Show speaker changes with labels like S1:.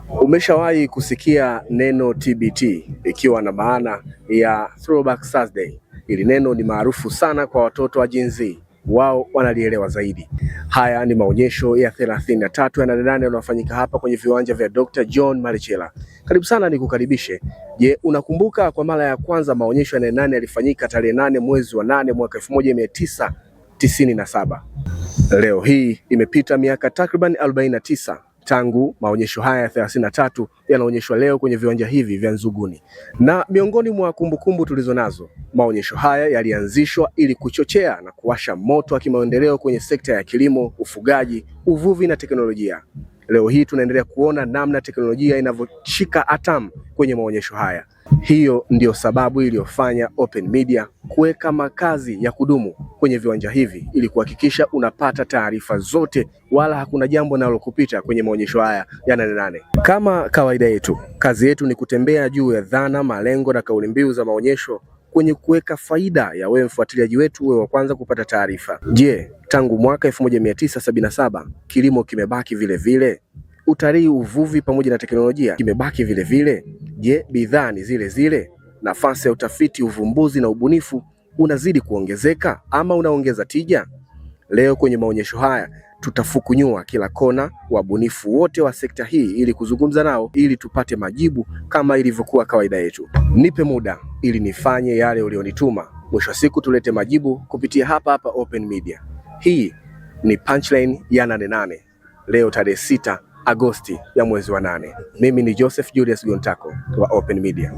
S1: Umeshawahi kusikia neno TBT ikiwa na maana ya Throwback Thursday? Hili neno ni maarufu sana kwa watoto wa Gen Z, wao wanalielewa zaidi. Haya ni maonyesho ya 33 ya 88 yanayofanyika hapa kwenye viwanja vya Dr. John Malechela. Karibu sana nikukaribishe. Je, unakumbuka kwa mara ya kwanza maonyesho ya 88 yalifanyika tarehe 8 mwezi wa 8 mwaka 1997. Leo hii imepita miaka takriban 49 tangu maonyesho haya ya 33 yanaonyeshwa leo kwenye viwanja hivi vya Nzuguni. Na miongoni mwa kumbukumbu tulizo nazo, maonyesho haya yalianzishwa ili kuchochea na kuwasha moto wa kimaendeleo kwenye sekta ya kilimo, ufugaji, uvuvi na teknolojia. Leo hii tunaendelea kuona namna teknolojia inavyoshika hatamu kwenye maonyesho haya. Hiyo ndio sababu iliyofanya Open Media kuweka makazi ya kudumu kwenye viwanja hivi ili kuhakikisha unapata taarifa zote, wala hakuna jambo linalokupita kwenye maonyesho haya ya 88. Kama kawaida yetu, kazi yetu ni kutembea juu ya dhana, malengo na kauli mbiu za maonyesho kwenye kuweka faida ya wewe mfuatiliaji wetu, wewe wa kwanza kupata taarifa. Je, tangu mwaka 1977 kilimo kimebaki vile vile? Utalii, uvuvi pamoja na teknolojia kimebaki vile vile? Je, bidhaa ni zile zile? Nafasi ya utafiti, uvumbuzi na ubunifu unazidi kuongezeka ama unaongeza tija? Leo kwenye maonyesho haya tutafukunyua kila kona wabunifu wote wa sekta hii ili kuzungumza nao ili tupate majibu kama ilivyokuwa kawaida yetu. Nipe muda ili nifanye yale ulionituma. Mwisho wa siku tulete majibu kupitia hapa Open Media. Hii ni punchline ya 88. Leo tarehe 6 Agosti ya mwezi wa 8. Mimi ni Joseph Julius Gontako wa Open Media.